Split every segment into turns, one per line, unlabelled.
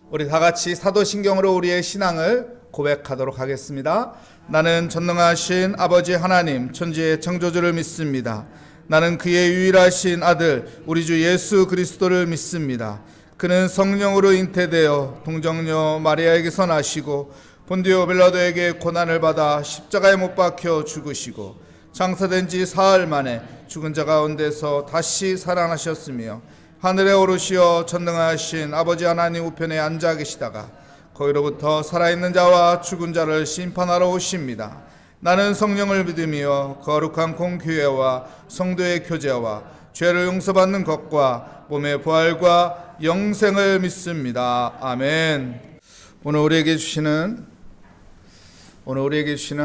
우리 다 같이 사도신경으로 우리의 신앙을 고백하도록 하겠습니다. 나는 전능하신 아버지 하나님 천지의 창조주를 믿습니다. 나는 그의 유일하신 아들 우리 주 예수 그리스도를 믿습니다. 그는 성령으로 잉태되어 동정녀 마리아에게서 나시고 본디오 빌라도에게 고난을 받아 십자가에 못 박혀 죽으시고 장사된 지 사흘 만에 죽은 자 가운데서 다시 살아나셨으며 하늘에 오르시어 전능하신 아버지 하나님 우편에 앉아 계시다가 거기로부터 살아있는 자와 죽은 자를 심판하러 오십니다. 나는 성령을 믿으며 거룩한 공교회와 성도의 교제와 죄를 용서받는 것과 몸의 부활과 영생을 믿습니다. 아멘. 오늘 우리에게 주시는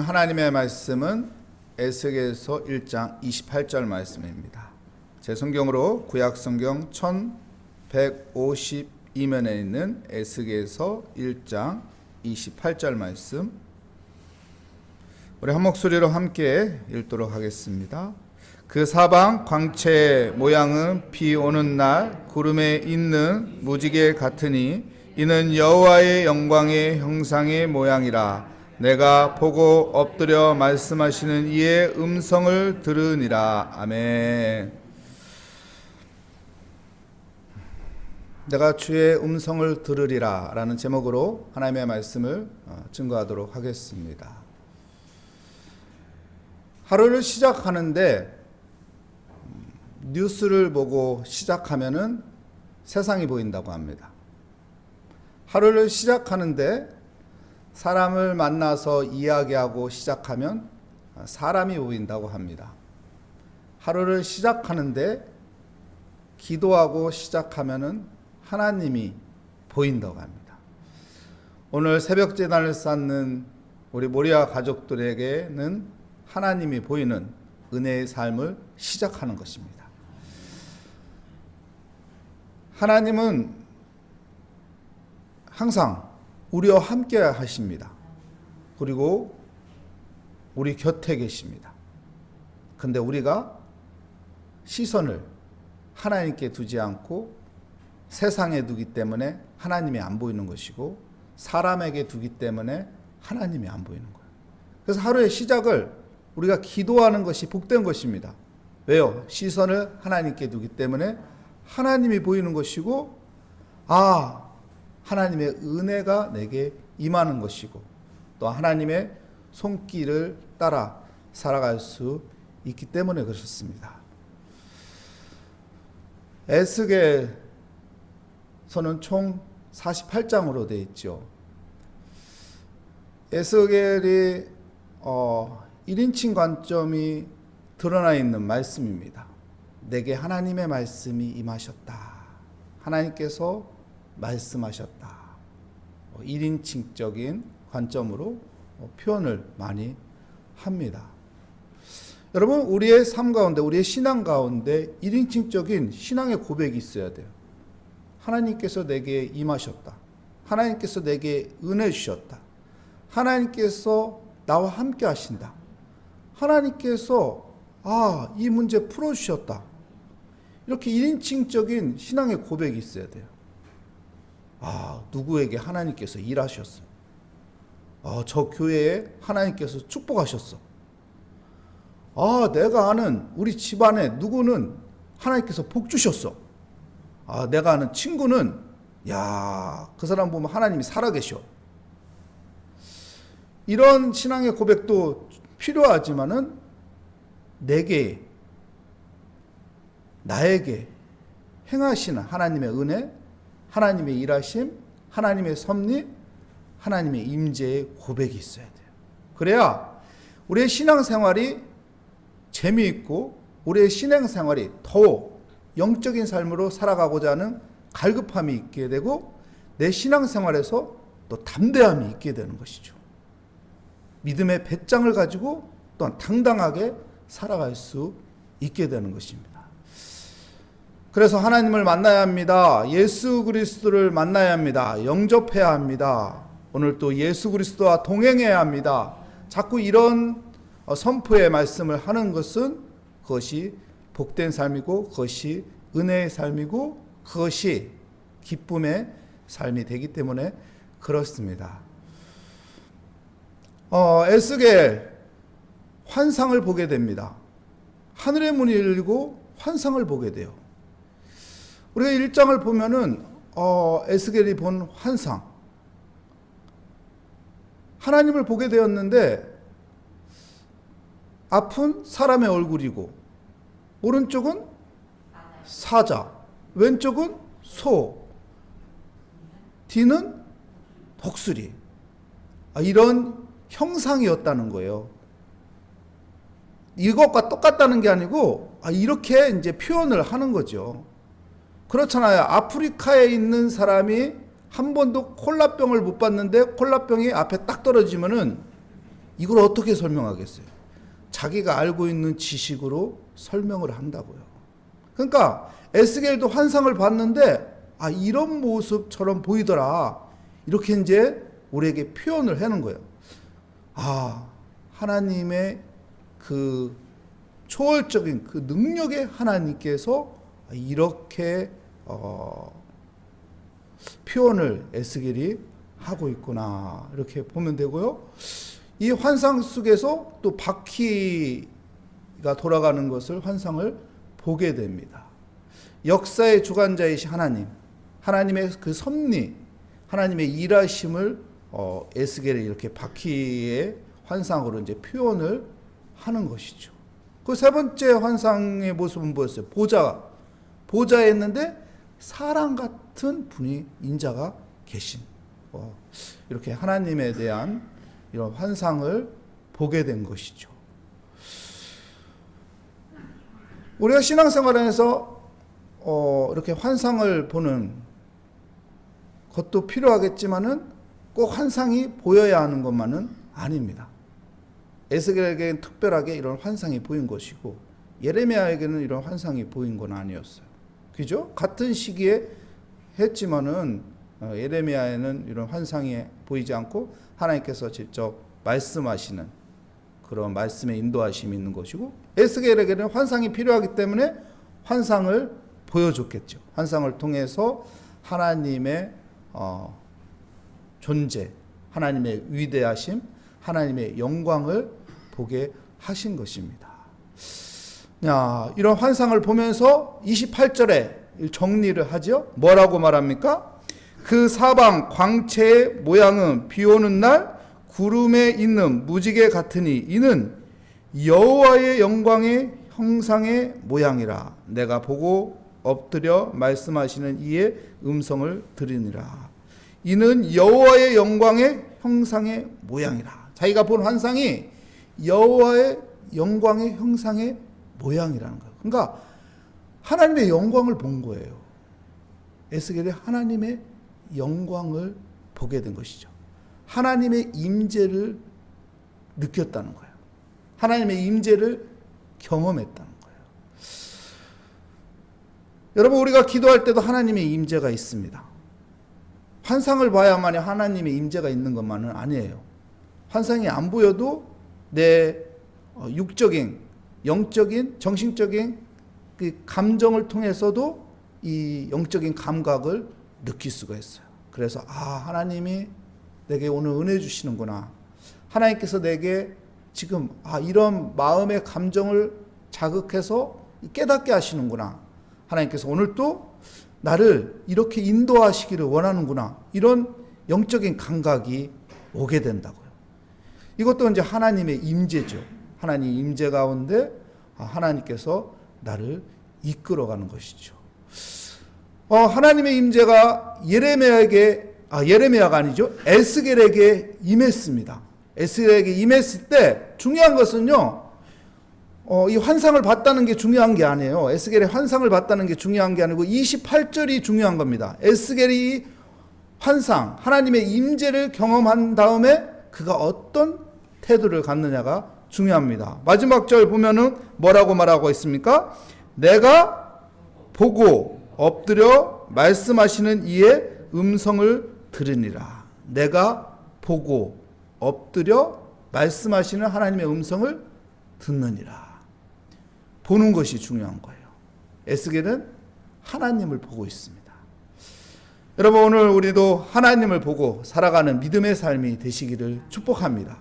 하나님의 말씀은 에스겔서 1장 28절 말씀입니다. 제 성경으로 구약성경 1152면에 있는 에스겔서 1장 28절 말씀, 우리 한 목소리로 함께 읽도록 하겠습니다. 그 사방 광채의 모양은 비 오는 날 구름에 있는 무지개 같으니 이는 여호와의 영광의 형상의 모양이라. 내가 보고 엎드려 말씀하시는 이의 음성을 들으니라. 아멘. 내가 주의 음성을 들으리라 라는 제목으로 하나님의 말씀을 증거하도록 하겠습니다. 하루를 시작하는데 뉴스를 보고 시작하면은 세상이 보인다고 합니다. 하루를 시작하는데 사람을 만나서 이야기하고 시작하면 사람이 보인다고 합니다. 하루를 시작하는데 기도하고 시작하면은 하나님이 보인다고 합니다. 오늘 새벽 제단을 쌓는 우리 모리아 가족들에게는 하나님이 보이는 은혜의 삶을 시작하는 것입니다. 하나님은 항상 우리와 함께 하십니다. 그리고 우리 곁에 계십니다. 근데 우리가 시선을 하나님께 두지 않고 세상에 두기 때문에 하나님이 안 보이는 것이고 사람에게 두기 때문에 하나님이 안 보이는 거예요. 그래서 하루의 시작을 우리가 기도하는 것이 복된 것입니다. 왜요? 시선을 하나님께 두기 때문에 하나님이 보이는 것이고, 하나님의 은혜가 내게 임하는 것이고, 또 하나님의 손길을 따라 살아갈 수 있기 때문에 그렇습니다. 에스겔서는 총 48장으로 되어 있죠. 에스겔이 1인칭 관점이 드러나 있는 말씀입니다. 내게 하나님의 말씀이 임하셨다. 하나님께서 말씀하셨다. 1인칭적인 관점으로 표현을 많이 합니다. 여러분, 우리의 삶 가운데, 우리의 신앙 가운데 1인칭적인 신앙의 고백이 있어야 돼요. 하나님께서 내게 임하셨다. 하나님께서 내게 은혜 주셨다. 하나님께서 나와 함께 하신다. 하나님께서 이 문제 풀어주셨다. 이렇게 1인칭적인 신앙의 고백이 있어야 돼요. 누구에게 하나님께서 일하셨어. 저 교회에 하나님께서 축복하셨어. 내가 아는 우리 집안에 누구는 하나님께서 복 주셨어. 내가 아는 친구는 그 사람 보면 하나님이 살아계셔. 이런 신앙의 고백도 필요하지만은 나에게 행하시는 하나님의 은혜, 하나님의 일하심, 하나님의 섭리, 하나님의 임재의 고백이 있어야 돼요. 그래야 우리의 신앙생활이 재미있고 우리의 신앙생활이 더 영적인 삶으로 살아가고자 하는 갈급함이 있게 되고 내 신앙생활에서 또 담대함이 있게 되는 것이죠. 믿음의 배짱을 가지고 또한 당당하게 살아갈 수 있게 되는 것입니다. 그래서 하나님을 만나야 합니다. 예수 그리스도를 만나야 합니다. 영접해야 합니다. 오늘 또 예수 그리스도와 동행해야 합니다. 자꾸 이런 선포의 말씀을 하는 것은 그것이 복된 삶이고 그것이 은혜의 삶이고 그것이 기쁨의 삶이 되기 때문에 그렇습니다. 에스겔 환상을 보게 됩니다. 하늘의 문이 열리고 환상을 보게 돼요. 우리가 1장을 보면은 에스겔이 본 환상, 하나님을 보게 되었는데 앞은 사람의 얼굴이고 오른쪽은 사자, 왼쪽은 소, 뒤는 독수리. 이런 형상이었다는 거예요. 이것과 똑같다는 게 아니고 이렇게 이제 표현을 하는 거죠. 그렇잖아요. 아프리카에 있는 사람이 한 번도 콜라병을 못 봤는데 콜라병이 앞에 딱 떨어지면은 이걸 어떻게 설명하겠어요? 자기가 알고 있는 지식으로 설명을 한다고요. 그러니까 에스겔도 환상을 봤는데 이런 모습처럼 보이더라. 이렇게 이제 우리에게 표현을 하는 거예요. 하나님의 그 초월적인 그 능력의 하나님께서 이렇게 표현을 에스겔이 하고 있구나, 이렇게 보면 되고요. 이 환상 속에서 또 바퀴가 돌아가는 것을 환상을 보게 됩니다. 역사의 주관자이신 하나님, 하나님의 그 섭리, 하나님의 일하심을 에스겔이 이렇게 바퀴의 환상으로 이제 표현을 하는 것이죠. 그 세 번째 환상의 모습은 뭐였어요? 보좌에 있는데 사람 같은 분이 인자가 계신, 이렇게 하나님에 대한 이런 환상을 보게 된 것이죠. 우리가 신앙생활 안에서 이렇게 환상을 보는 것도 필요하겠지만은 꼭 환상이 보여야 하는 것만은 아닙니다. 에스겔에게는 특별하게 이런 환상이 보인 것이고 예레미야에게는 이런 환상이 보인 건 아니었어요. 그죠? 같은 시기에 했지만은 예레미야에는 이런 환상이 보이지 않고 하나님께서 직접 말씀하시는 그런 말씀의 인도하심이 있는 것이고, 에스겔에게는 환상이 필요하기 때문에 환상을 보여줬겠죠. 환상을 통해서 하나님의 존재, 하나님의 위대하심, 하나님의 영광을 보게 하신 것입니다. 이런 환상을 보면서 28절에 정리를 하죠. 뭐라고 말합니까? 그 사방 광채의 모양은 비 오는 날 구름에 있는 무지개 같으니 이는 여호와의 영광의 형상의 모양이라. 내가 보고 엎드려 말씀하시는 이의 음성을 들으니라. 이는 여호와의 영광의 형상의 모양이라. 자기가 본 환상이 여호와의 영광의 형상의 모양이라는 거예요. 그러니까 하나님의 영광을 본 거예요. 에스겔이 하나님의 영광을 보게 된 것이죠. 하나님의 임재를 느꼈다는 거예요. 하나님의 임재를 경험했다는 거예요. 여러분, 우리가 기도할 때도 하나님의 임재가 있습니다. 환상을 봐야만이 하나님의 임재가 있는 것만은 아니에요. 환상이 안 보여도 내 육적인, 영적인, 정신적인 그 감정을 통해서도 이 영적인 감각을 느낄 수가 있어요. 그래서 하나님이 내게 오늘 은혜 주시는구나. 하나님께서 내게 지금 이런 마음의 감정을 자극해서 깨닫게 하시는구나. 하나님께서 오늘 또 나를 이렇게 인도하시기를 원하는구나. 이런 영적인 감각이 오게 된다고요. 이것도 이제 하나님의 임재죠. 하나님 임재 가운데 하나님께서 나를 이끌어가는 것이죠. 하나님의 임재가 예레미야가 아니죠. 에스겔에게 임했습니다. 에스겔에게 임했을 때 중요한 것은요, 이 환상을 봤다는 게 중요한 게 아니에요. 에스겔의 환상을 봤다는 게 중요한 게 아니고 28절이 중요한 겁니다. 에스겔이 환상, 하나님의 임재를 경험한 다음에 그가 어떤 태도를 갖느냐가 중요합니다. 마지막 절 보면은 뭐라고 말하고 있습니까? 내가 보고 엎드려 말씀하시는 이의 음성을 들으니라. 내가 보고 엎드려 말씀하시는 하나님의 음성을 듣느니라. 보는 것이 중요한 거예요. 에스겔은 하나님을 보고 있습니다. 여러분, 오늘 우리도 하나님을 보고 살아가는 믿음의 삶이 되시기를 축복합니다.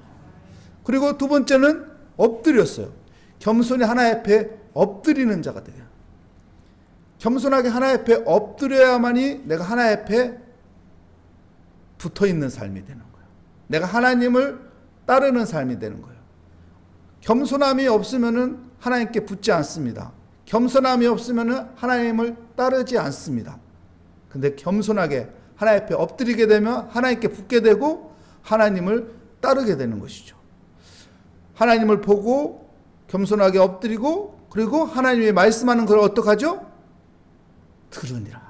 그리고 두 번째는 엎드렸어요. 겸손히 하나님 앞에 엎드리는 자가 돼요. 겸손하게 하나님 앞에 엎드려야만이 내가 하나님 앞에 붙어있는 삶이 되는 거예요. 내가 하나님을 따르는 삶이 되는 거예요. 겸손함이 없으면 하나님께 붙지 않습니다. 겸손함이 없으면 하나님을 따르지 않습니다. 근데 겸손하게 하나님 앞에 엎드리게 되면 하나님께 붙게 되고 하나님을 따르게 되는 것이죠. 하나님을 보고 겸손하게 엎드리고, 그리고 하나님이 말씀하는 걸 어떡하죠? 들으니라.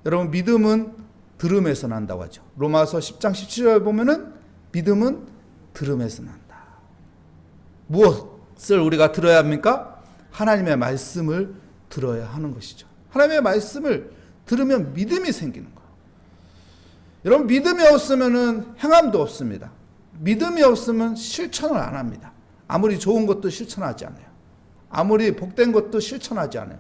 여러분, 믿음은 들음에서 난다고 하죠. 로마서 10장 17절 보면은 믿음은 들음에서 난다. 무엇을 우리가 들어야 합니까? 하나님의 말씀을 들어야 하는 것이죠. 하나님의 말씀을 들으면 믿음이 생기는 거예요. 여러분, 믿음이 없으면 행함도 없습니다. 믿음이 없으면 실천을 안 합니다. 아무리 좋은 것도 실천하지 않아요. 아무리 복된 것도 실천하지 않아요.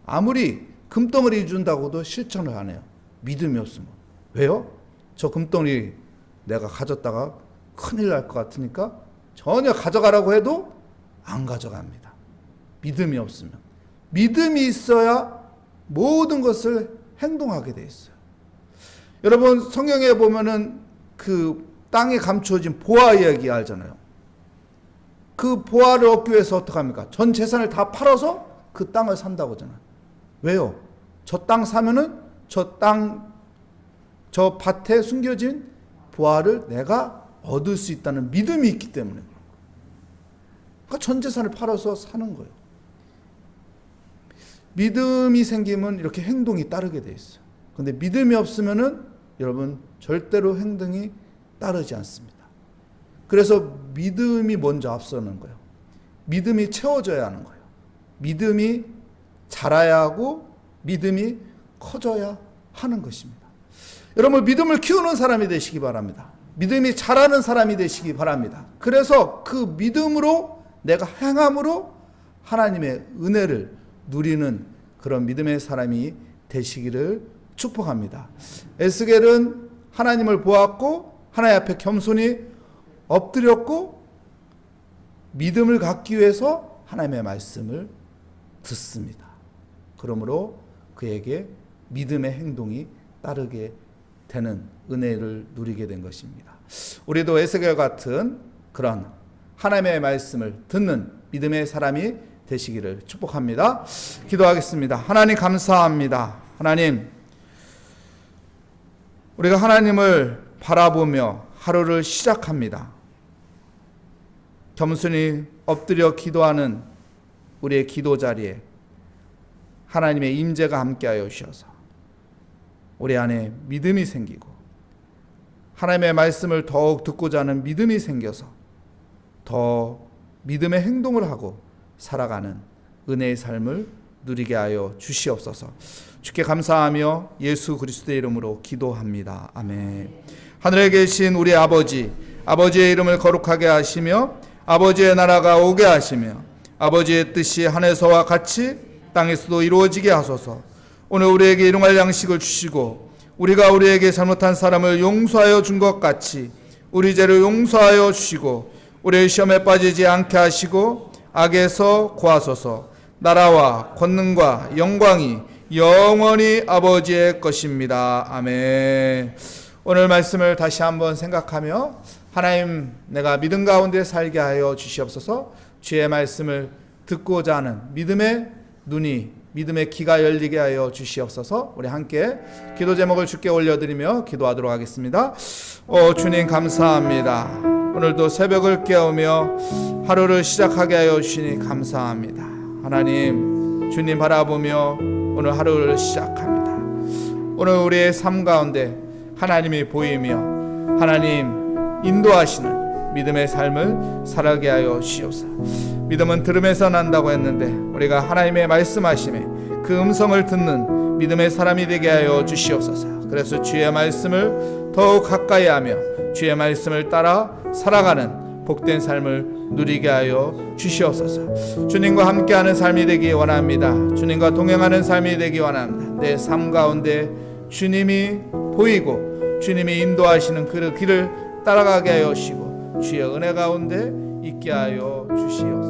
아무리 금덩어리 준다고도 실천을 안 해요. 믿음이 없으면. 왜요? 저 금덩어리 내가 가졌다가 큰일 날 것 같으니까 전혀 가져가라고 해도 안 가져갑니다. 믿음이 없으면. 믿음이 있어야 모든 것을 행동하게 돼 있어요. 여러분, 성경에 보면은 그 땅에 감추어진 보화 이야기 알잖아요. 그 보화를 얻기 위해서 어떻게 합니까? 전 재산을 다 팔아서 그 땅을 산다고 하잖아요. 왜요? 저 땅 사면은 저 밭에 숨겨진 보화를 내가 얻을 수 있다는 믿음이 있기 때문에. 그러니까 전 재산을 팔아서 사는 거예요. 믿음이 생기면 이렇게 행동이 따르게 돼 있어요. 근데 믿음이 없으면은 여러분 절대로 행동이 따르지 않습니다. 그래서 믿음이 먼저 앞서는 거예요. 믿음이 채워져야 하는 거예요. 믿음이 자라야 하고 믿음이 커져야 하는 것입니다. 여러분, 믿음을 키우는 사람이 되시기 바랍니다. 믿음이 자라는 사람이 되시기 바랍니다. 그래서 그 믿음으로 내가 행함으로 하나님의 은혜를 누리는 그런 믿음의 사람이 되시기를 축복합니다. 에스겔은 하나님을 보았고 하나님 앞에 겸손히 엎드렸고 믿음을 갖기 위해서 하나님의 말씀을 듣습니다. 그러므로 그에게 믿음의 행동이 따르게 되는 은혜를 누리게 된 것입니다. 우리도 에스겔 같은 그런 하나님의 말씀을 듣는 믿음의 사람이 되시기를 축복합니다. 기도하겠습니다. 하나님 감사합니다. 하나님, 우리가 하나님을 바라보며 하루를 시작합니다. 겸손히 엎드려 기도하는 우리의 기도 자리에 하나님의 임재가 함께하여 주셔서 우리 안에 믿음이 생기고 하나님의 말씀을 더욱 듣고자 하는 믿음이 생겨서 더 믿음의 행동을 하고 살아가는 은혜의 삶을 누리게 하여 주시옵소서. 주께 감사하며 예수 그리스도의 이름으로 기도합니다. 아멘. 하늘에 계신 우리 아버지, 아버지의 이름을 거룩하게 하시며 아버지의 나라가 오게 하시며 아버지의 뜻이 하늘에서와 같이 땅에서도 이루어지게 하소서. 오늘 우리에게 일용할 양식을 주시고 우리가 우리에게 잘못한 사람을 용서하여 준 것 같이 우리 죄를 용서하여 주시고 우리의 시험에 빠지지 않게 하시고 악에서 구하소서. 나라와 권능과 영광이 영원히 아버지의 것입니다. 아멘. 오늘 말씀을 다시 한번 생각하며 하나님, 내가 믿음 가운데 살게 하여 주시옵소서. 주의 말씀을 듣고자 하는 믿음의 눈이, 믿음의 귀가 열리게 하여 주시옵소서. 우리 함께 기도 제목을 주께 올려드리며 기도하도록 하겠습니다. 주님 감사합니다. 오늘도 새벽을 깨우며 하루를 시작하게 하여 주시니 감사합니다. 하나님, 주님 바라보며 오늘 하루를 시작합니다. 오늘 우리의 삶 가운데 하나님이 보이며 하나님 인도하시는 믿음의 삶을 살아가게 하여 주시옵소서. 믿음은 들음에서 난다고 했는데 우리가 하나님의 말씀하심에 그 음성을 듣는 믿음의 사람이 되게 하여 주시옵소서. 그래서 주의 말씀을 더욱 가까이 하며 주의 말씀을 따라 살아가는 복된 삶을 누리게 하여 주시옵소서. 주님과 함께하는 삶이 되기 원합니다. 주님과 동행하는 삶이 되기 원합니다. 내 삶 가운데 주님이 보이고 주님이 인도하시는 그 길을 따라가게 하여 주시고 주의 은혜 가운데 있게 하여 주시옵소서.